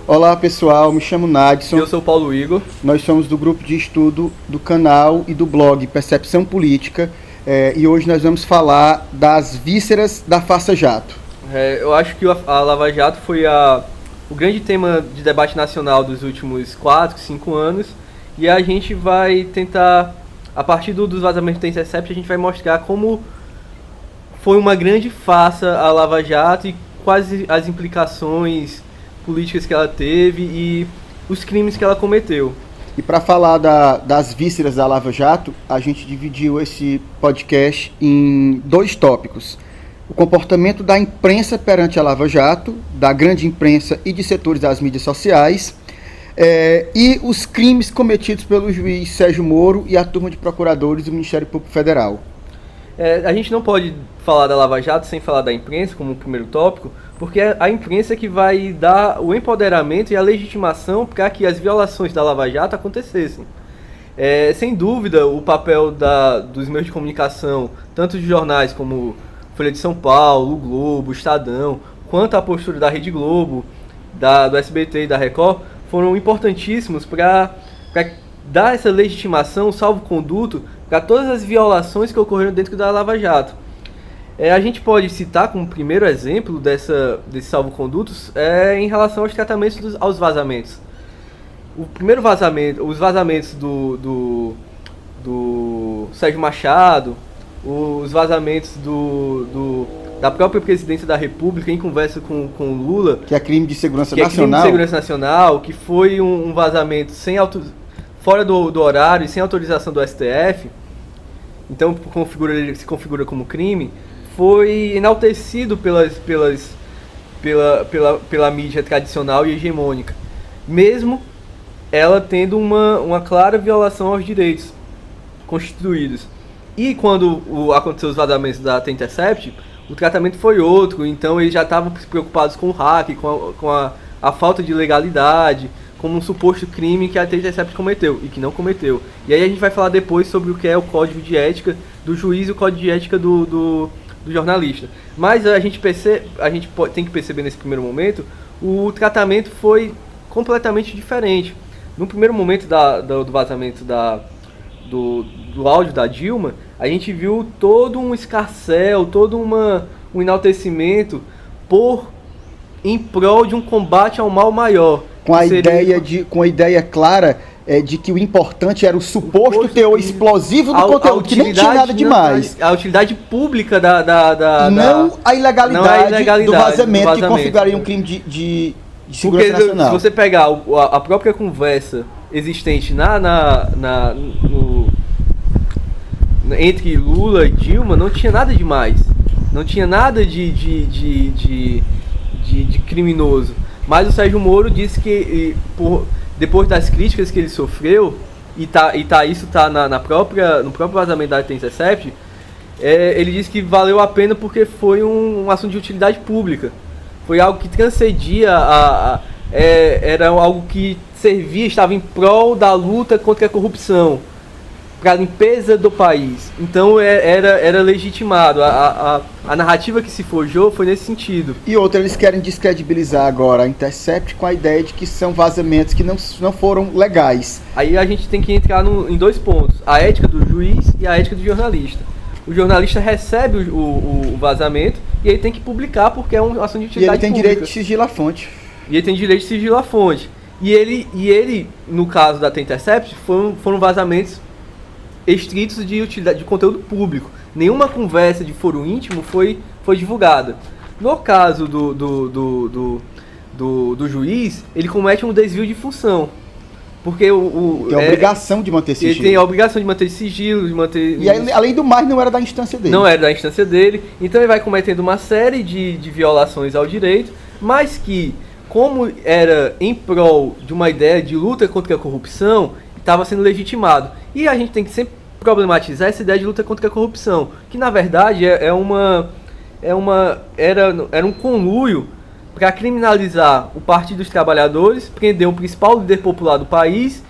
Olá pessoal, me chamo Nadson. Eu sou o Paulo Igor. Nós somos do grupo de estudo do canal e do blog Percepção Política, e hoje nós vamos falar das vísceras da Farsa Jato. Eu acho que a Lava Jato foi o grande tema de debate nacional dos últimos 4, 5 anos, e a gente vai tentar, a partir dos vazamentos da Intercept, a gente vai mostrar como foi uma grande farsa a Lava Jato e quais as implicações políticas que ela teve e os crimes que ela cometeu. E para falar das vísceras da Lava Jato, a gente dividiu esse podcast em 2 tópicos. O comportamento da imprensa perante a Lava Jato, da grande imprensa e de setores das mídias sociais, e os crimes cometidos pelo juiz Sérgio Moro e a turma de procuradores do Ministério Público Federal. A gente não pode falar da Lava Jato sem falar da imprensa como primeiro tópico, porque é a imprensa que vai dar o empoderamento e a legitimação para que as violações da Lava Jato acontecessem. Sem dúvida, o papel dos meios de comunicação, tanto de jornais como Folha de São Paulo, o Globo, o Estadão, quanto a postura da Rede Globo, do SBT e da Record, foram importantíssimos para dar essa legitimação, salvo-conduto, para todas as violações que ocorreram dentro da Lava Jato. A gente pode citar como primeiro exemplo desses salvo-condutos em relação aos tratamentos aos vazamentos. O primeiro vazamento, os vazamentos do Sérgio Machado, os vazamentos da própria presidência da República em conversa com Lula, que é crime de segurança nacional. Crime de segurança nacional, que foi um vazamento fora do horário e sem autorização do STF, então se configura como crime, foi enaltecido pela mídia tradicional e hegemônica, mesmo ela tendo uma clara violação aos direitos constituídos. E quando aconteceu os vazamentos da Intercept, o tratamento foi outro, então eles já estavam preocupados com o hack, com a falta de legalidade, como um suposto crime que a Intercept cometeu e que não cometeu. E aí a gente vai falar depois sobre o que é o código de ética do juiz e o código de ética do jornalista. Mas a gente tem que perceber nesse primeiro momento, o tratamento foi completamente diferente. No primeiro momento do vazamento do áudio da Dilma, a gente viu todo um escarcéu, todo um enaltecimento em prol de um combate ao mal maior. Com a ideia clara de que o importante era o suposto teor explosivo do conteúdo, que nem tinha nada demais. A utilidade pública não a ilegalidade do vazamento, que configuraria um crime de segurança nacional. Se você pegar a própria conversa existente entre Lula e Dilma, não tinha nada demais. Não tinha nada de criminoso. Mas o Sérgio Moro disse que, depois das críticas que ele sofreu, isso está no próprio vazamento da Intercept, ele disse que valeu a pena porque foi um assunto de utilidade pública. Foi algo que transcendia, era algo que estava em prol da luta contra a corrupção, para a limpeza do país. Então era legitimado. A narrativa que se forjou foi nesse sentido. E outra, eles querem descredibilizar agora a Intercept com a ideia de que são vazamentos que não foram legais. Aí a gente tem que entrar em 2 pontos: a ética do juiz e a ética do jornalista. O jornalista recebe o vazamento e ele tem que publicar porque é um assunto de utilidade pública. E ele tem direito de sigilo à fonte. E ele, no caso da Intercept, foram vazamentos estritos de conteúdo público. Nenhuma conversa de foro íntimo foi divulgada. No caso do juiz, ele comete um desvio de função. Porque tem a obrigação de manter sigilo. Ele tem a obrigação de manter sigilo, E além do mais, não era da instância dele. Não era da instância dele. Então ele vai cometendo uma série de violações ao direito, mas que, como era em prol de uma ideia de luta contra a corrupção, estava sendo legitimado. E a gente tem que sempre problematizar essa ideia de luta contra a corrupção, que na verdade era um conluio para criminalizar o Partido dos Trabalhadores, prender o principal líder popular do país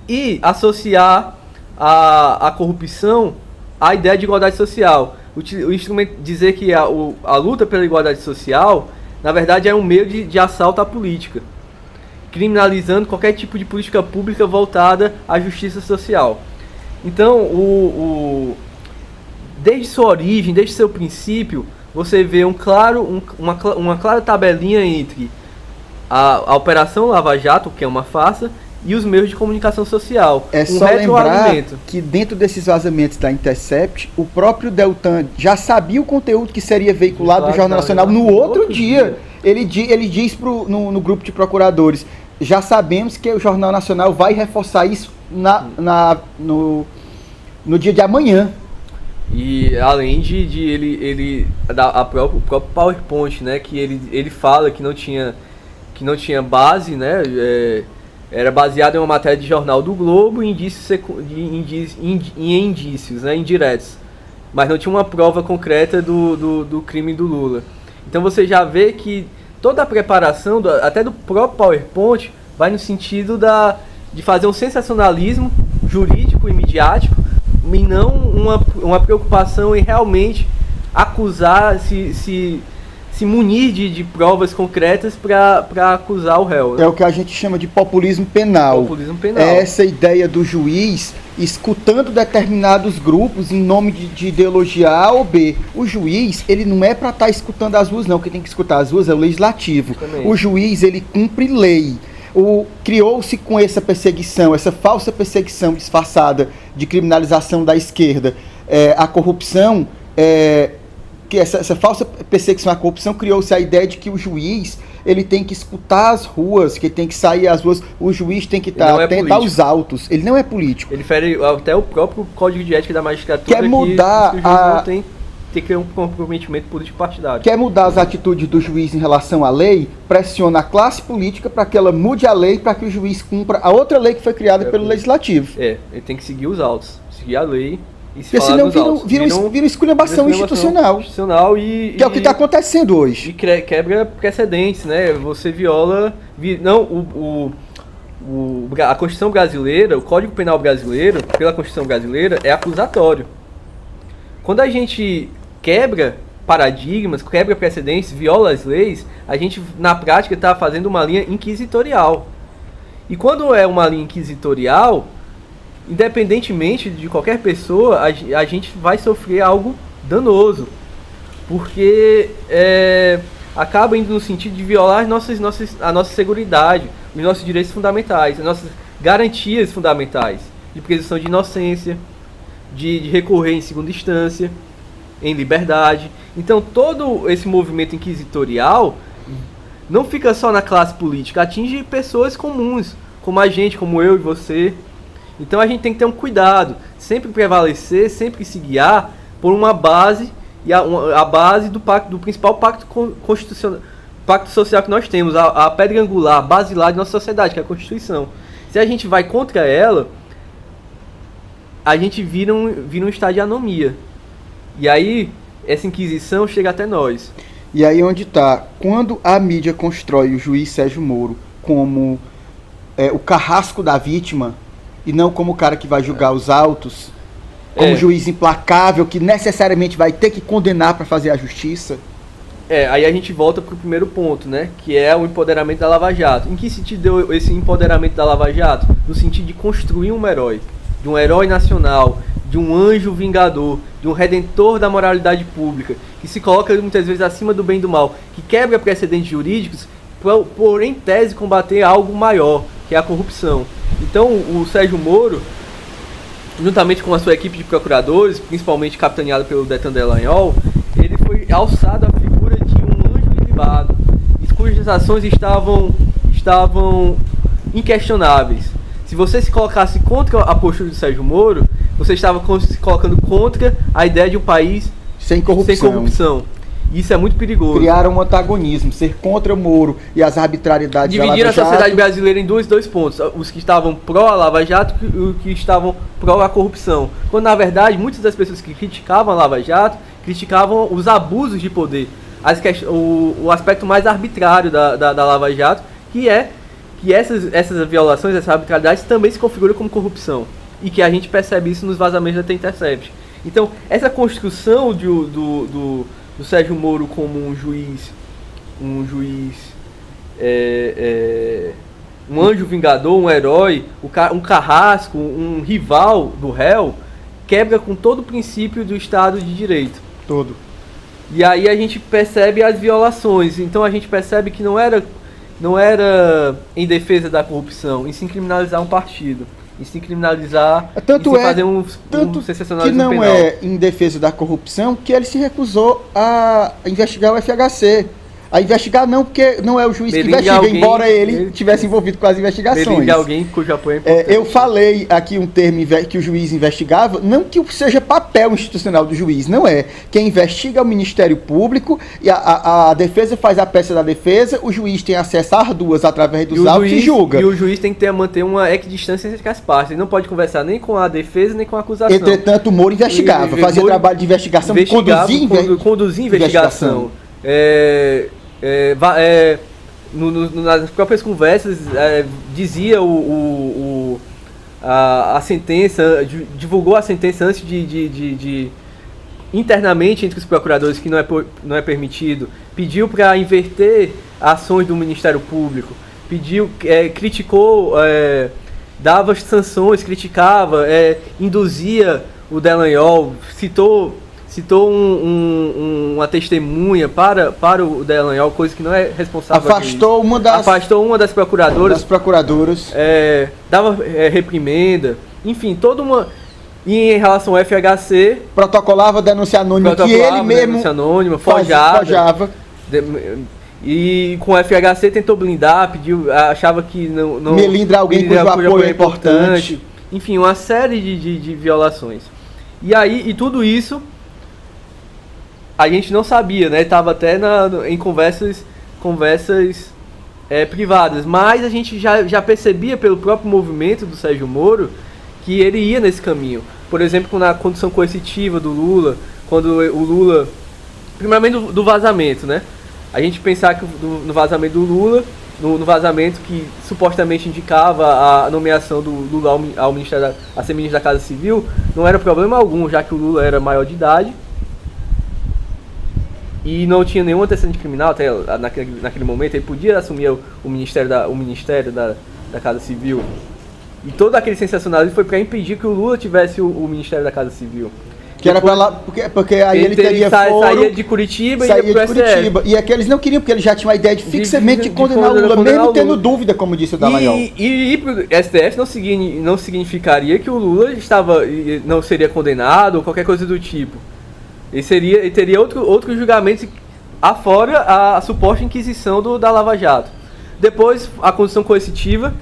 e associar a corrupção à ideia de igualdade social. o instrumento dizer que a luta pela igualdade social, na verdade, é um meio de assalto à política, criminalizando qualquer tipo de política pública voltada à justiça social. Então, desde sua origem, desde seu princípio, você vê uma clara tabelinha entre a Operação Lava Jato, que é uma farsa, e os meios de comunicação social. É só lembrar que dentro desses vazamentos da Intercept, o próprio Deltan já sabia o conteúdo que seria veiculado no Jornal Nacional no outro dia. Ele diz no grupo de procuradores, já sabemos que o Jornal Nacional vai reforçar isso no dia de amanhã. E além o próprio PowerPoint, né, que ele fala que não tinha base, né, era baseado em uma matéria de jornal do Globo e em indícios, né, indiretos, mas não tinha uma prova concreta do crime do Lula. Então você já vê que toda a preparação, até do próprio PowerPoint, vai no sentido de fazer um sensacionalismo jurídico e midiático, e não uma preocupação em realmente acusar, se munir de provas concretas para acusar o réu. Né? É o que a gente chama de populismo penal. Populismo penal. É essa ideia do juiz escutando determinados grupos em nome de ideologia A ou B. O juiz, ele não é para estar escutando as ruas, não. Quem tem que escutar as ruas é o legislativo. Também. O juiz, ele cumpre lei. Criou-se com essa perseguição, essa falsa perseguição disfarçada de criminalização da esquerda, a corrupção, que essa falsa perseguição à corrupção, criou-se a ideia de que o juiz, ele tem que escutar as ruas, que ele tem que sair às ruas, o juiz tem que estar atento aos autos, ele não é político. Ele fere até o próprio Código de Ética da Magistratura, quer mudar que o juiz não tem que ter um comprometimento político partidário. Quer mudar as atitudes do juiz em relação à lei, pressiona a classe política para que ela mude a lei, para que o juiz cumpra a outra lei que foi criada pelo legislativo. Ele tem que seguir os autos, seguir a lei e se porque falar senão vira esculhambação institucional. Que é o que está acontecendo hoje. E quebra precedentes, né? Você viola... a Constituição brasileira, o Código Penal brasileiro, pela Constituição brasileira, é acusatório. Quando a gente quebra paradigmas, quebra precedentes, viola as leis, a gente, na prática, está fazendo uma linha inquisitorial. E quando é uma linha inquisitorial, independentemente de qualquer pessoa, a gente vai sofrer algo danoso. Porque acaba indo no sentido de violar a nossa seguridade, os nossos direitos fundamentais, as nossas garantias fundamentais de presunção de inocência, de recorrer em segunda instância, em liberdade. Então todo esse movimento inquisitorial não fica só na classe política, atinge pessoas comuns, como a gente, como eu e você. Então a gente tem que ter um cuidado, sempre prevalecer, sempre se guiar por uma base, e a base do principal pacto constitucional, pacto social que nós temos, a pedra angular, a basilar de nossa sociedade, que é a Constituição. Se a gente vai contra ela, a gente vira um estado de anomia. E aí, essa inquisição chega até nós. E aí onde está, quando a mídia constrói o juiz Sérgio Moro como o carrasco da vítima, e não como o cara que vai julgar os autos, como um juiz implacável, que necessariamente vai ter que condenar para fazer a justiça. Aí a gente volta para o primeiro ponto, né? Que é o empoderamento da Lava Jato. Em que sentido deu esse empoderamento da Lava Jato? No sentido de construir um herói. De um herói nacional, de um anjo vingador, de um redentor da moralidade pública, que se coloca muitas vezes acima do bem e do mal, que quebra precedentes jurídicos, por em tese combater algo maior, que é a corrupção. Então o Sérgio Moro, juntamente com a sua equipe de procuradores, principalmente capitaneado pelo Deltan Dallagnol, ele foi alçado à figura de um anjo ilibado, cujas ações estavam inquestionáveis. Se você se colocasse contra a postura do Sérgio Moro, você estava se colocando contra a ideia de um país sem corrupção. Isso é muito perigoso. Criaram um antagonismo, ser contra o Moro e as arbitrariedades da Lava Jato. Dividir a sociedade brasileira em dois pontos. Os que estavam pró a Lava Jato e os que estavam pró a corrupção. Quando, na verdade, muitas das pessoas que criticavam a Lava Jato criticavam os abusos de poder. O aspecto mais arbitrário da Lava Jato, que essas violações, essas arbitrariedades também se configuram como corrupção. E que a gente percebe isso nos vazamentos da The Intercept. Então, essa construção do Sérgio Moro como um juiz, um anjo vingador, um herói, um carrasco, um rival do réu, quebra com todo o princípio do Estado de Direito. Todo. E aí a gente percebe as violações. Então a gente percebe que não era em defesa da corrupção, em se criminalizar um partido, em se criminalizar, fazer um sensacionalismo penal. Que não penal. É em defesa da corrupção que ele se recusou a investigar o FHC. A investigar não, porque não é o juiz que investiga, embora ele tivesse envolvido com as investigações. De alguém cujo apoio é importante. Eu falei aqui um termo que o juiz investigava, não que seja papel institucional do juiz, não é. Quem investiga é o Ministério Público, e a defesa faz a peça da defesa, o juiz tem acesso às duas através dos autos e julga. E o juiz tem que manter uma equidistância entre as partes, ele não pode conversar nem com a defesa, nem com a acusação. Entretanto, o Moro investigava, fazia trabalho de investigação, conduzia investigação. Nas próprias conversas dizia a sentença, divulgou a sentença antes de internamente entre os procuradores, que não é permitido, pediu para inverter ações do Ministério Público, criticou, dava sanções, criticava, induzia o Dallagnol, citou uma testemunha para o Dallagnol, coisa que não é responsável. Afastou uma das procuradoras. Dava reprimenda, enfim, toda uma. E em relação ao FHC. Protocolava denúncia anônima que ele mesmo forjava. E com o FHC tentou blindar, achava que não melindrar alguém cujo apoio é importante. Enfim, uma série de violações. E tudo isso a gente não sabia, né? Estava até em conversas privadas, mas a gente já percebia pelo próprio movimento do Sérgio Moro que ele ia nesse caminho. Por exemplo, na condução coercitiva do Lula, quando o Lula, primeiramente do vazamento, né? A gente pensar que no vazamento do Lula, no vazamento que supostamente indicava a nomeação do Lula ao Ministério a ser ministro da Casa Civil, não era problema algum, já que o Lula era maior de idade e não tinha nenhum antecedente criminal até naquele momento. Ele podia assumir o Ministério da Casa Civil. E todo aquele sensacionalismo foi para impedir que o Lula tivesse o Ministério da Casa Civil. Que era para lá, porque aí ele teria saía de Curitiba e ia pro STF. E é que eles não queriam, porque eles já tinham a ideia de fixamente condenar o Lula, mesmo tendo dúvida, como disse o Dallagnol. E ir pro STF não significaria que o Lula não seria condenado ou qualquer coisa do tipo. Ele teria outro julgamento afora a suposta inquisição da Lava Jato. Depois, a condição coercitiva,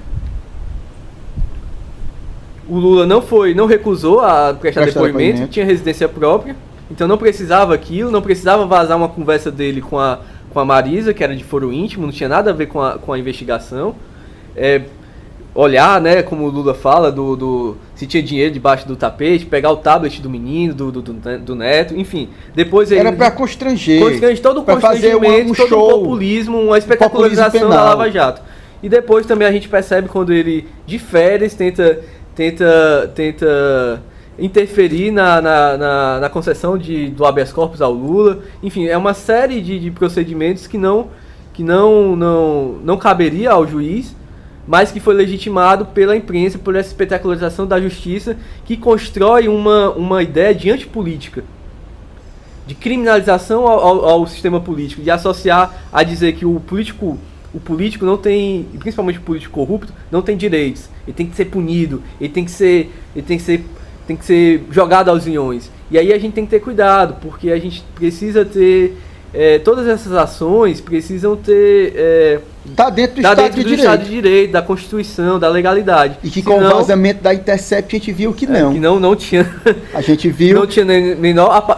o Lula não recusou a prestar depoimento, tinha residência própria, então não precisava aquilo, não precisava vazar uma conversa dele com a Marisa, que era de foro íntimo, não tinha nada a ver com a investigação. Olhar, né, como o Lula fala, se tinha dinheiro debaixo do tapete, pegar o tablet do menino, do neto, enfim. Depois era para constranger todo o constrangimento, todo o populismo, uma espetacularização da Lava Jato. E depois também a gente percebe quando ele, de férias, tenta interferir na concessão do habeas corpus ao Lula. Enfim, é uma série de procedimentos que não caberia ao juiz, mas que foi legitimado pela imprensa, por essa espetacularização da justiça, que constrói uma ideia de antipolítica, de criminalização ao sistema político, de associar a dizer que o político não tem, e principalmente o político corrupto, não tem direitos. Ele tem que ser punido, ele tem que ser jogado aos leões. E aí a gente tem que ter cuidado, porque a gente precisa ter todas essas ações precisam ter tá dentro do Estado de Direito, da Constituição, da legalidade. E que com o vazamento da Intercept a gente viu que não. Que não tinha. A gente viu. Não tinha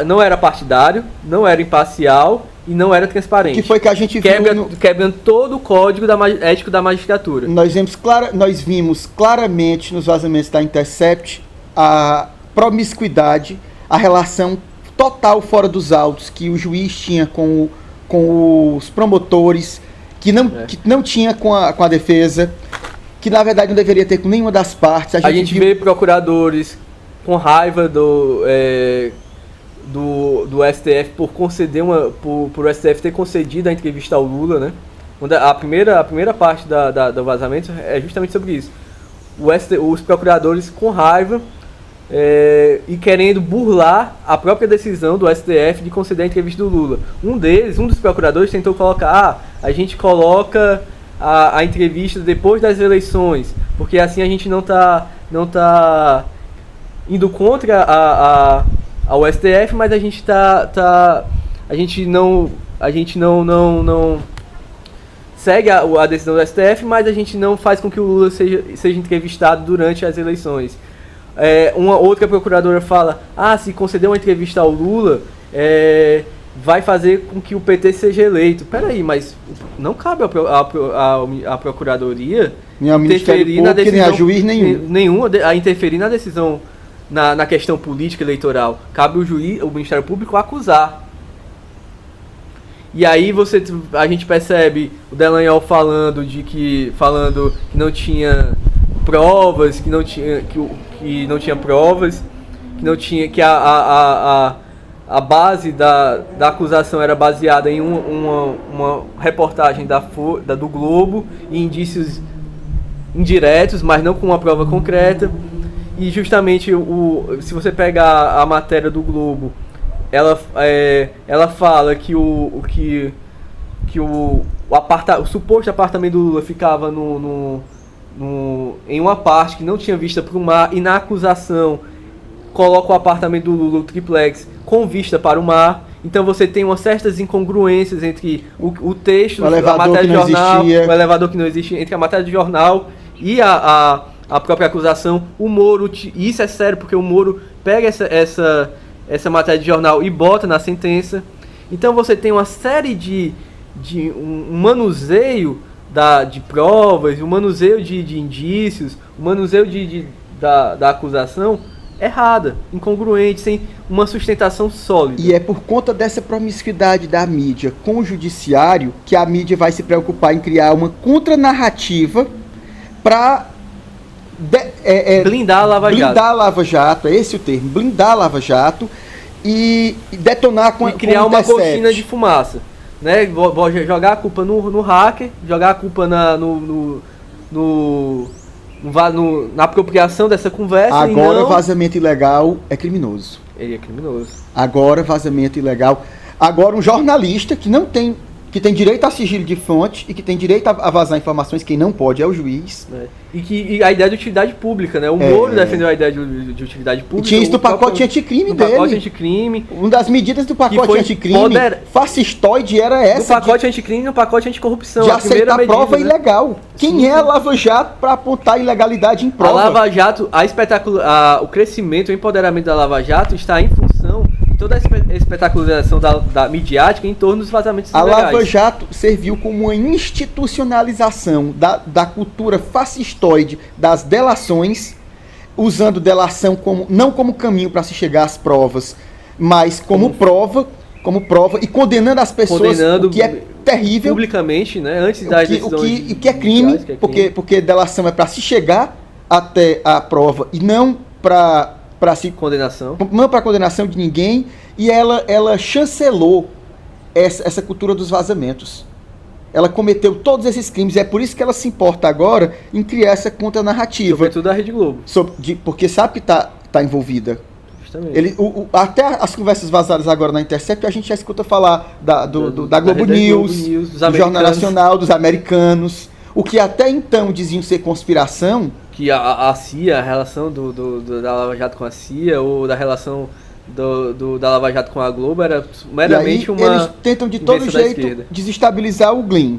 não era partidário, não era imparcial e não era transparente. Que foi que a gente viu quebrando todo o código ético da magistratura. Nós vimos claramente nos vazamentos da Intercept a promiscuidade, a relação total fora dos autos que o juiz tinha com os promotores, que não tinha com a defesa, que na verdade não deveria ter com nenhuma das partes. A gente vê procuradores com raiva do STF por conceder por STF ter concedido a entrevista ao Lula, né? A primeira parte do vazamento é justamente sobre isso. Os procuradores com raiva e querendo burlar a própria decisão do STF de conceder a entrevista do Lula. Um dos procuradores tentou colocar, a gente coloca a entrevista depois das eleições, porque assim a gente não tá indo contra ao STF, mas a gente não segue a decisão do STF, mas a gente não faz com que o Lula seja entrevistado durante as eleições. Uma outra procuradora fala, se conceder uma entrevista ao Lula, vai fazer com que o PT seja eleito. Peraí, mas não cabe à Procuradoria interferir na decisão, nem a juiz nenhum. Interferir na decisão, na questão política eleitoral. Cabe o Ministério Público acusar. E aí a gente percebe o Dallagnol falando que não tinha provas, que não tinha provas, que a base da acusação era baseada em uma reportagem do Globo e indícios indiretos, mas não com uma prova concreta. E justamente se você pegar a matéria do Globo, ela fala que o suposto apartamento do Lula ficava em uma parte que não tinha vista para o mar, e na acusação coloca o apartamento do Lula, o triplex, com vista para o mar. Então você tem umas certas incongruências entre o texto, a matéria de jornal, o elevador que não existe, entre a matéria de jornal e a própria acusação. O Moro, e isso é sério porque o Moro pega essa matéria de jornal e bota na sentença. Então você tem uma série de um manuseio de provas, um manuseio de indícios, um manuseio da acusação errada, incongruente, sem uma sustentação sólida. E é por conta dessa promiscuidade da mídia com o judiciário que a mídia vai se preocupar em criar uma contranarrativa para blindar a Lava Jato. Blindar a Lava Jato, é esse o termo, blindar a Lava Jato e detonar com e criar uma cortina de fumaça, né? Jogar a culpa no hacker, jogar a culpa na apropriação dessa conversa. Agora vazamento ilegal é criminoso. Ele é criminoso. Agora vazamento ilegal. Agora um jornalista que tem direito a sigilo de fonte e que tem direito a vazar informações, quem não pode é o juiz. E a ideia de utilidade pública, né? O Moro defendeu a ideia de utilidade pública. E tinha isso do pacote anticrime dele. Pacote anticrime. Uma das medidas do pacote anticrime fascistoide era essa. Do pacote anticrime e no pacote anticorrupção. De aceitar prova ilegal. Quem é a Lava Jato para apontar ilegalidade em prova? A Lava Jato, o crescimento, o empoderamento da Lava Jato está em função toda a espetacularização da midiática em torno dos vazamentos ilegais. A Lava Jato serviu como uma institucionalização da cultura fascistoide das delações, usando delação não como caminho para se chegar às provas, mas como prova e condenando as pessoas, o que é terrível. Publicamente, né? Antes das decisões. O que é crime, porque delação é para se chegar até a prova e não para condenação. Não para condenação de ninguém, e ela chancelou essa cultura dos vazamentos. Ela cometeu todos esses crimes, e é por isso que ela se importa agora em criar essa contranarrativa. Sobretudo a Rede Globo. Porque sabe que tá envolvida. Justamente. Até as conversas vazadas agora na Intercept, a gente já escuta falar da Globo News, do Jornal Nacional, dos americanos, o que até então diziam ser conspiração. Que a CIA, a relação da Lava Jato com a CIA, ou da relação da Lava Jato com a Globo, era meramente eles tentam de todo jeito desestabilizar o Glenn.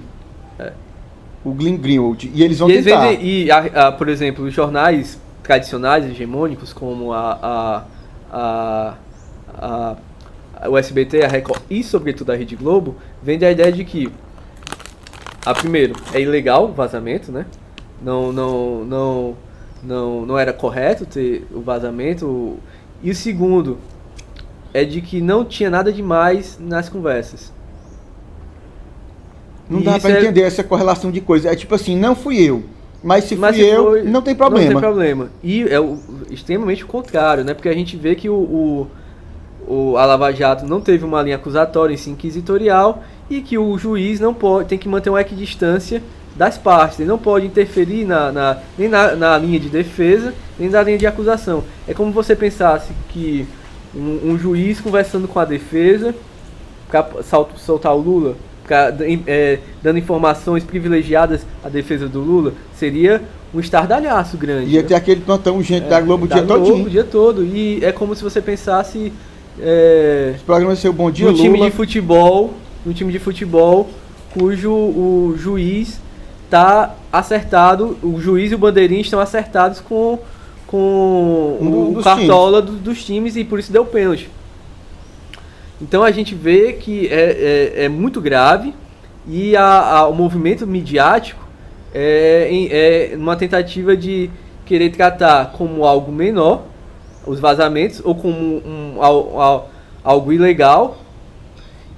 O Glenn Greenwald. E eles vão tentar. Por exemplo, os jornais tradicionais, hegemônicos, como o SBT, a Record e, sobretudo, a Rede Globo, vende a ideia de que, primeiro, é ilegal o vazamento, né? Não era correto ter o vazamento. E o segundo é de que não tinha nada demais nas conversas. Não dá para entender essa correlação de coisas. É tipo assim, não fui eu. Mas se fui eu, não tem problema. Não tem problema. E é extremamente o contrário, né? Porque a gente vê que a Lava Jato não teve uma linha acusatória, em si inquisitorial, e que o juiz não pode, tem que manter uma equidistância das partes. Ele não pode interferir nem na linha de defesa, nem na linha de acusação. É como você pensasse que um juiz conversando com a defesa para soltar o Lula, dando informações privilegiadas à defesa do Lula, seria um estardalhaço grande. Ia ter aquele plantão gente da Globo o dia todinho. O dia todo. E é como se você pensasse... Os programas ser o Bom Dia no Lula. Um time de futebol cujo o juiz está acertado, o juiz e o bandeirinha estão acertados com o cartola dos times, e por isso deu pênalti. Então a gente vê que é muito grave, e o movimento midiático é uma tentativa de querer tratar como algo menor os vazamentos, ou como algo ilegal,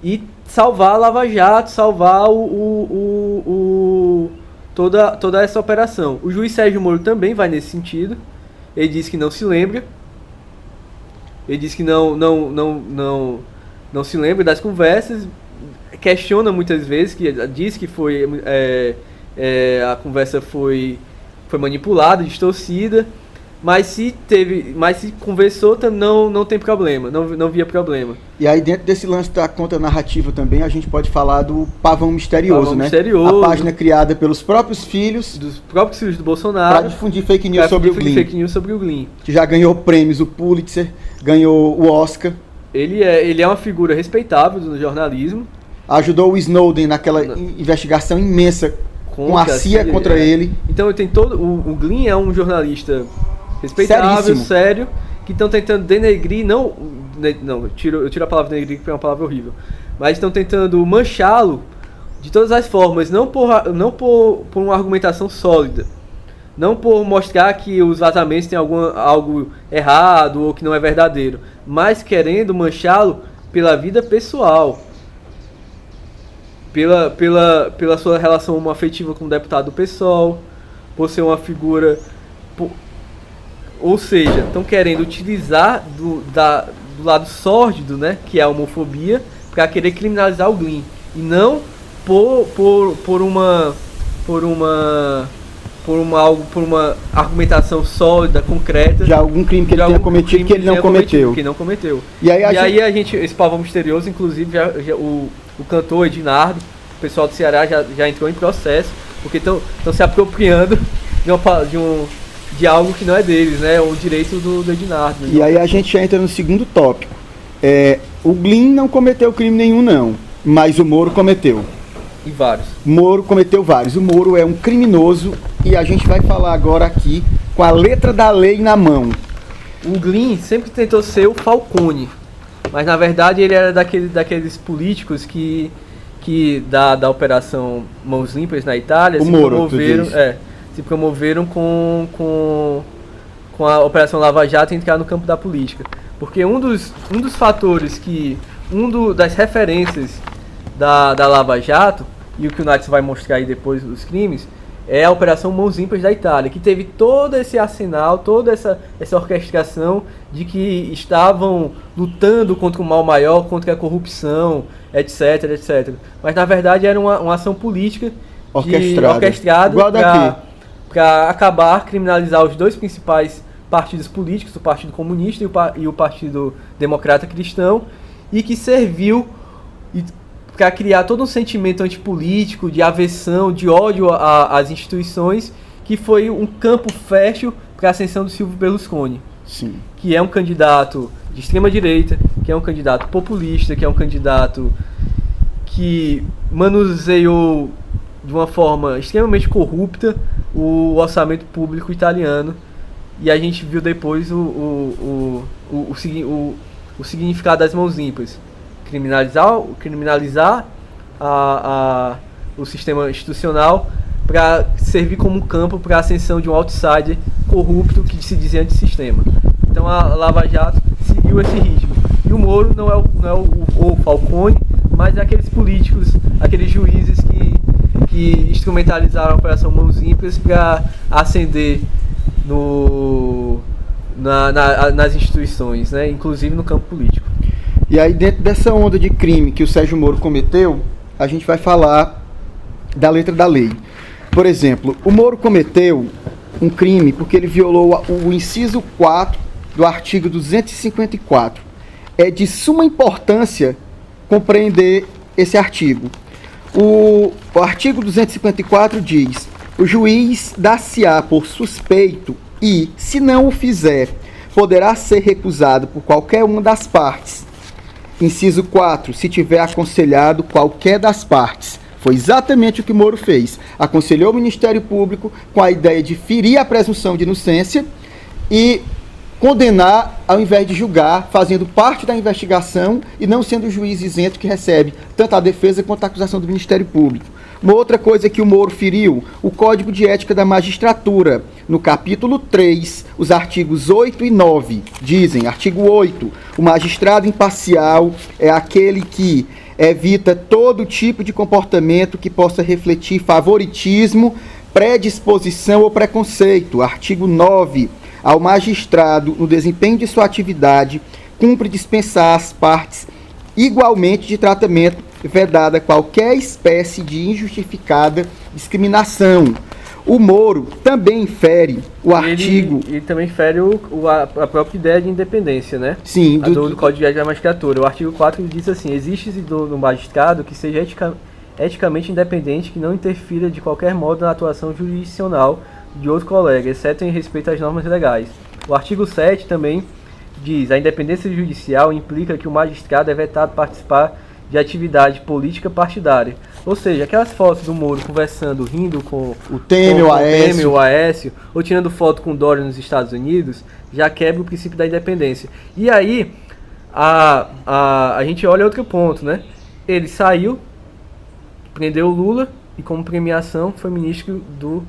e salvar a Lava Jato, salvar toda essa operação. O juiz Sérgio Moro também vai nesse sentido. Ele diz que não se lembra. Ele diz que não se lembra das conversas. Questiona muitas vezes, diz que a conversa foi manipulada, distorcida. Mas se conversou, não tem problema, não via problema. E aí, dentro desse lance da contra-narrativa também, a gente pode falar do Pavão Misterioso, né? Misterioso, a página criada pelos próprios filhos. Dos próprios filhos do Bolsonaro. Para difundir fake news sobre o Glyn. Que já ganhou prêmios, o Pulitzer, ganhou o Oscar. Ele é uma figura respeitável no jornalismo. Ajudou o Snowden naquela investigação imensa com a CIA contra ele. Então tem o Glyn é um jornalista respeitável, seríssimo, sério, que estão tentando denegrir, eu tiro a palavra denegrir, porque é uma palavra horrível, mas estão tentando manchá-lo de todas as formas, não por uma argumentação sólida, não por mostrar que os vazamentos têm algo errado ou que não é verdadeiro, mas querendo manchá-lo pela vida pessoal, pela sua relação homoafetiva com o deputado do PSOL, por ser uma figura... Ou seja, estão querendo utilizar do lado sórdido, né, que é a homofobia, para querer criminalizar o Glyn. E não por uma argumentação sólida, concreta. De algum crime que ele tenha cometido que ele não cometeu. E aí a gente, esse Pavão Misterioso, inclusive, o cantor Ednardo, o pessoal do Ceará já entrou em processo, porque estão se apropriando de algo que não é deles, né? O direito do Ednardo. E aí a gente já entra no segundo tópico. O Glyn não cometeu crime nenhum, não. Mas o Moro cometeu. E vários. Moro cometeu vários. O Moro é um criminoso, e a gente vai falar agora aqui com a letra da lei na mão. O Glyn sempre tentou ser o Falcone, mas na verdade ele era daqueles políticos que da Operação Mãos Limpas na Itália se promoveram com a Operação Lava Jato e entrar no campo da política. Porque um dos fatores das referências da Lava Jato, e o que o Nath vai mostrar aí depois dos crimes, é a Operação Mãos Limpas da Itália, que teve todo esse arsenal, toda essa orquestração de que estavam lutando contra o mal maior, contra a corrupção, etc, etc. Mas na verdade era uma ação política orquestrada para acabar, criminalizar os dois principais partidos políticos, o Partido Comunista e o Partido Democrata Cristão, e que serviu para criar todo um sentimento antipolítico, de aversão, de ódio às instituições, que foi um campo fértil para a ascensão do Silvio Berlusconi. Sim. Que é um candidato de extrema-direita, que é um candidato populista, que é um candidato que manuseou de uma forma extremamente corrupta o orçamento público italiano, e a gente viu depois o significado das mãos limpas. Criminalizar o sistema institucional para servir como campo para a ascensão de um outsider corrupto que se dizia antissistema. Então a Lava Jato seguiu esse ritmo. E o Moro não é o Falcone, mas é aqueles políticos, aqueles juízes que que instrumentalizaram a Operação Mãos Limpas para ascender nas instituições, né? Inclusive no campo político. E aí, dentro dessa onda de crime que o Sérgio Moro cometeu, a gente vai falar da letra da lei. Por exemplo, o Moro cometeu um crime porque ele violou o inciso 4 do artigo 254. É de suma importância compreender esse artigo. O artigo 254 diz: o juiz dar-se-á por suspeito e, se não o fizer, poderá ser recusado por qualquer uma das partes. Inciso 4, se tiver aconselhado qualquer das partes. Foi exatamente o que Moro fez. Aconselhou o Ministério Público com a ideia de ferir a presunção de inocência e condenar ao invés de julgar, fazendo parte da investigação e não sendo o juiz isento que recebe tanto a defesa quanto a acusação do Ministério Público. Uma outra coisa que o Moro feriu, o Código de Ética da Magistratura. No capítulo 3, os artigos 8 e 9, dizem, artigo 8, o magistrado imparcial é aquele que evita todo tipo de comportamento que possa refletir favoritismo, predisposição ou preconceito. Artigo 9, ao magistrado, no desempenho de sua atividade, cumpre dispensar às partes igualmente de tratamento, vedada qualquer espécie de injustificada discriminação. O Moro também infere o artigo... Ele também infere a própria ideia de independência, né? Sim. Do Código de Ética da Magistratura. O artigo 4 diz assim: existe no magistrado que seja eticamente independente, que não interfira de qualquer modo na atuação jurisdicional de outro colega, exceto em respeito às normas legais. O artigo 7 também diz: a independência judicial implica que o magistrado é vetado participar de atividade política partidária. Ou seja, aquelas fotos do Moro conversando, rindo com o Temer, o Aécio, ou tirando foto com o Dória nos Estados Unidos, já quebra o princípio da independência. E aí, a gente olha outro ponto, né? Ele saiu, prendeu o Lula, e como premiação foi ministro do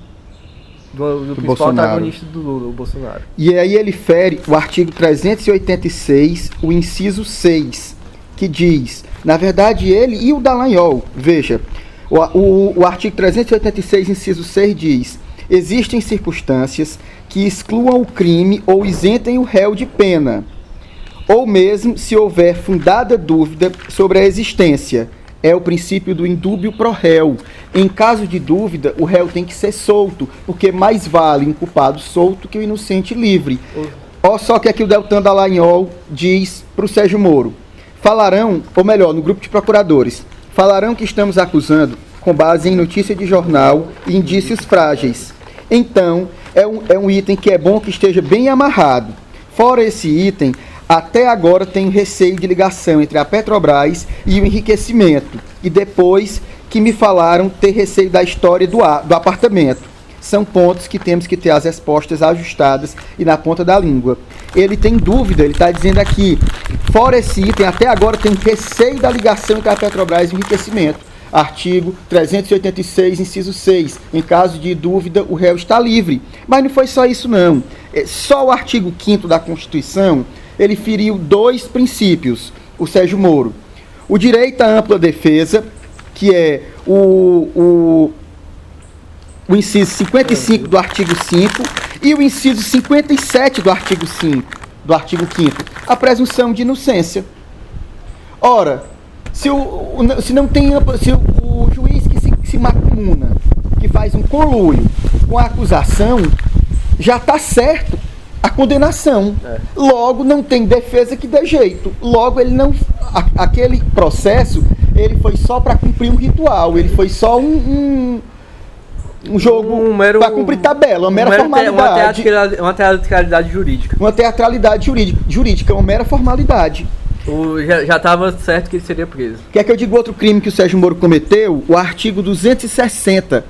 principal Bolsonaro. antagonista do Lula, o Bolsonaro. E aí ele fere o artigo 386, o inciso 6, que diz, na verdade ele e o Dallagnol, veja, o artigo 386, inciso 6 diz: existem circunstâncias que excluam o crime ou isentem o réu de pena, ou mesmo se houver fundada dúvida sobre a existência. É o princípio do indúbio pro réu. Em caso de dúvida, o réu tem que ser solto, porque mais vale um culpado solto que o inocente livre. Olha só que aqui o Deltan Dallagnol diz para o Sérgio Moro: falarão, ou melhor, no grupo de procuradores, falarão que estamos acusando com base em notícia de jornal e indícios frágeis. Então, é um item que é bom que esteja bem amarrado. Fora esse item, até agora tem receio de ligação entre a Petrobras e o enriquecimento. E depois que me falaram ter receio da história do apartamento. São pontos que temos que ter as respostas ajustadas e na ponta da língua. Ele tem dúvida, ele está dizendo aqui, fora esse item, até agora tem receio da ligação entre a Petrobras e o enriquecimento. Artigo 386, inciso 6. Em caso de dúvida, o réu está livre. Mas não foi só isso, não. Só o artigo 5º da Constituição, ele feriu 2 princípios, o Sérgio Moro. O direito à ampla defesa, que é o inciso 55 do artigo 5 e o inciso 57 do artigo 5, do artigo 5º, a presunção de inocência. Ora, se o juiz que se macumuna, que faz um conluio com a acusação, já está certo a condenação. Logo, não tem defesa que dê jeito. Logo, ele não... Aquele processo, ele foi só para cumprir um ritual, ele foi só um jogo para cumprir tabela, uma mera formalidade. Uma teatralidade jurídica. Uma teatralidade jurídica, uma mera formalidade. Já estava certo que ele seria preso. Quer que eu diga outro crime que o Sérgio Moro cometeu? O artigo 260,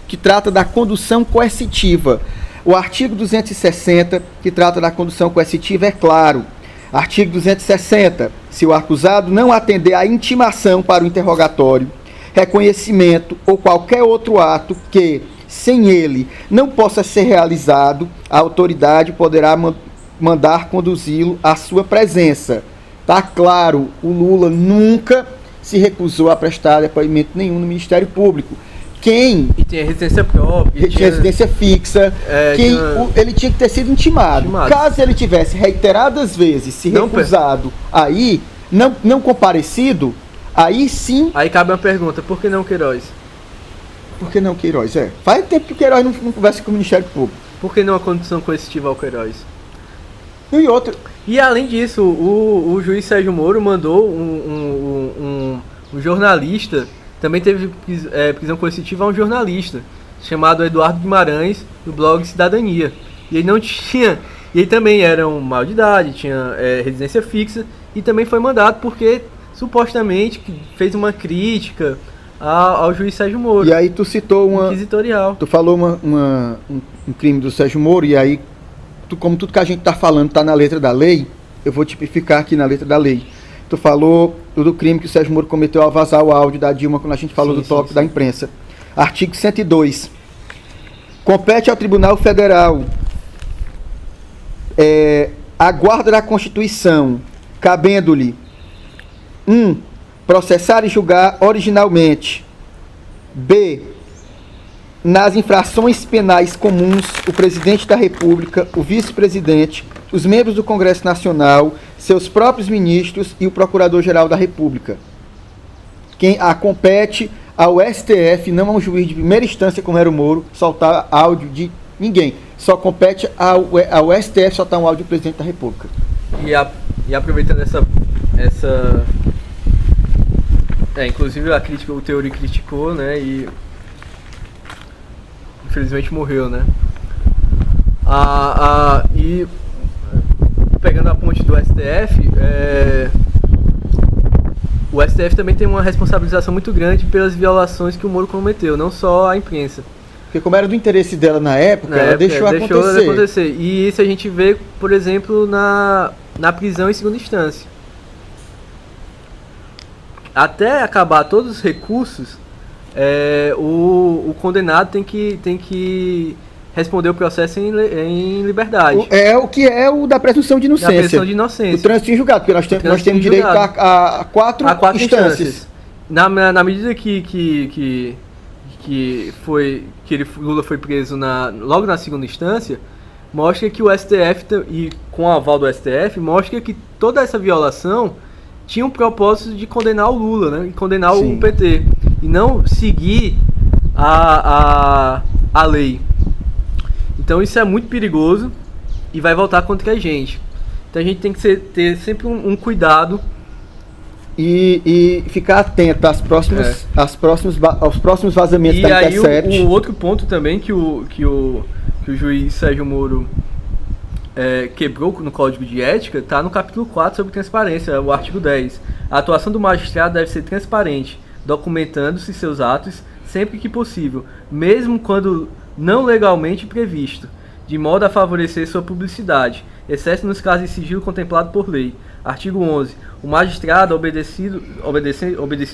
que trata da condução coercitiva. O artigo 260, que trata da condução coercitiva, é claro. Artigo 260, se o acusado não atender à intimação para o interrogatório, reconhecimento ou qualquer outro ato que, sem ele, não possa ser realizado, a autoridade poderá mandar conduzi-lo à sua presença. Tá claro, o Lula nunca se recusou a prestar depoimento nenhum no Ministério Público. E tinha residência própria. Tinha residência fixa. Ele tinha que ter sido intimado. Caso ele tivesse reiteradas vezes se recusado aí, não comparecido, aí sim... Aí cabe uma pergunta, por que não Queiroz? Por que não Queiroz? Faz tempo que o Queiroz não conversa com o Ministério Público. Por que não a condição coercitiva ao Queiroz? E outro... E além disso, o juiz Sérgio Moro mandou um jornalista, também teve prisão coercitiva a um jornalista, chamado Eduardo Guimarães, do blog Cidadania. E ele não tinha... E ele também era um maior de idade, tinha residência fixa, e também foi mandado porque, supostamente, fez uma crítica ao juiz Sérgio Moro. E aí tu citou inquisitorial. Tu falou um crime do Sérgio Moro, e aí, como tudo que a gente está falando está na letra da lei, eu vou tipificar aqui na letra da lei. Tu falou do crime que o Sérgio Moro cometeu ao vazar o áudio da Dilma, quando a gente falou do tópico da imprensa. Artigo 102. Compete ao Tribunal Federal a guarda da Constituição, cabendo-lhe 1. Processar e julgar originalmente. B. Nas infrações penais comuns, o Presidente da República, o Vice-Presidente, os membros do Congresso Nacional, seus próprios ministros e o Procurador-Geral da República. Quem compete ao STF, não a um juiz de primeira instância, como era o Moro, soltar áudio de ninguém. Só compete ao STF soltar um áudio do Presidente da República. E aproveitando essa inclusive o Teori criticou, né, e infelizmente morreu, né. E pegando a ponte do STF, o STF também tem uma responsabilização muito grande pelas violações que o Moro cometeu, não só a imprensa. Porque como era do interesse dela na época, ela deixou acontecer. E isso a gente vê, por exemplo, na prisão em segunda instância. Até acabar todos os recursos, o condenado tem que responder o processo em liberdade. O que é o da presunção de inocência. Da presunção de inocência. O trânsito em julgado, porque nós temos direito a quatro instâncias. Na medida que Lula foi preso logo na segunda instância, mostra que o STF, e com o aval do STF, mostra que toda essa violação tinha um propósito de condenar o Lula, né? E condenar o PT. E não seguir a lei. Então isso é muito perigoso e vai voltar contra a gente. Então a gente tem que ter sempre um cuidado. E ficar atento aos próximos vazamentos da Intercept. E aí o outro ponto também que o juiz Sérgio Moro quebrou no Código de Ética está no capítulo 4 sobre transparência, o artigo 10. A atuação do magistrado deve ser transparente, documentando-se seus atos sempre que possível, mesmo quando não legalmente previsto, de modo a favorecer sua publicidade, exceto nos casos de sigilo contemplado por lei. Artigo 11. O magistrado, obedecido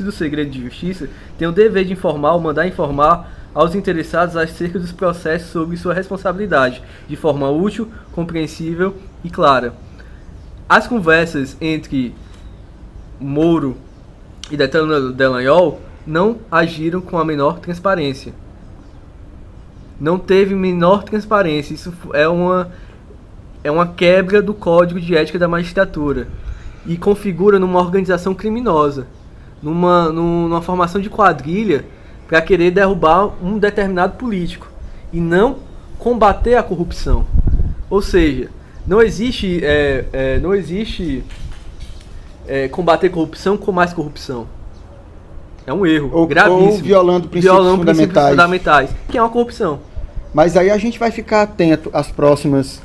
o segredo de justiça, tem o dever de informar ou mandar informar aos interessados acerca dos processos sobre sua responsabilidade, de forma útil, compreensível e clara. As conversas entre Moro e Deltan Dallagnol não agiram com a menor transparência. Não teve menor transparência. Isso é uma quebra do Código de Ética da Magistratura e configura numa organização criminosa, numa formação de quadrilha para querer derrubar um determinado político e não combater a corrupção. Ou seja, não existe combater corrupção com mais corrupção. É um erro gravíssimo. Ou violando princípios fundamentais, que é uma corrupção. Mas aí a gente vai ficar atento os próximos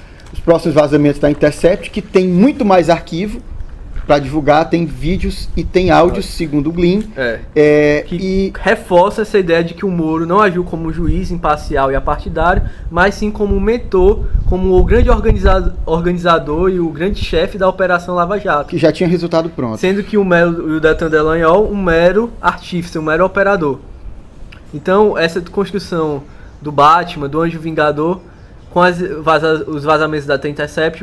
vazamentos da Intercept, que tem muito mais arquivo para divulgar, tem vídeos e tem áudios, segundo o Glyn. Que reforça essa ideia de que o Moro não agiu como juiz imparcial e apartidário, mas sim como mentor, como o grande organizador e o grande chefe da Operação Lava Jato. Que já tinha resultado pronto. Sendo que o Deltan Dallagnol um mero artífice, um mero operador. Então, essa construção do Batman, do Anjo Vingador, com os vazamentos da Intercept,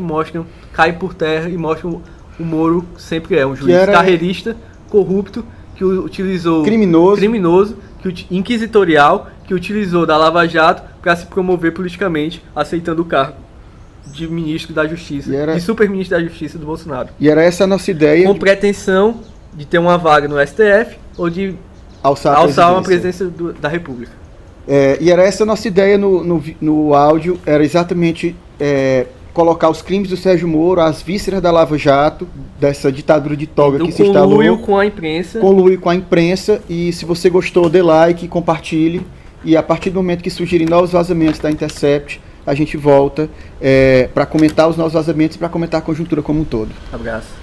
cai por terra e mostram o Moro sempre um juiz carreirista, corrupto, que utilizou... Criminoso. Inquisitorial, que utilizou da Lava Jato para se promover politicamente, aceitando o cargo de ministro da Justiça, de super-ministro da Justiça do Bolsonaro. E era essa a nossa ideia. Com pretensão de ter uma vaga no STF ou de alçar uma presidência da República. E era essa a nossa ideia no áudio, era exatamente colocar os crimes do Sérgio Moro, as vísceras da Lava Jato, dessa ditadura de toga que se instalou. Conluio com a imprensa. Conluio com a imprensa, e se você gostou, dê like, compartilhe, e a partir do momento que surgirem novos vazamentos da Intercept, a gente volta para comentar os novos vazamentos e para comentar a conjuntura como um todo. Abraço.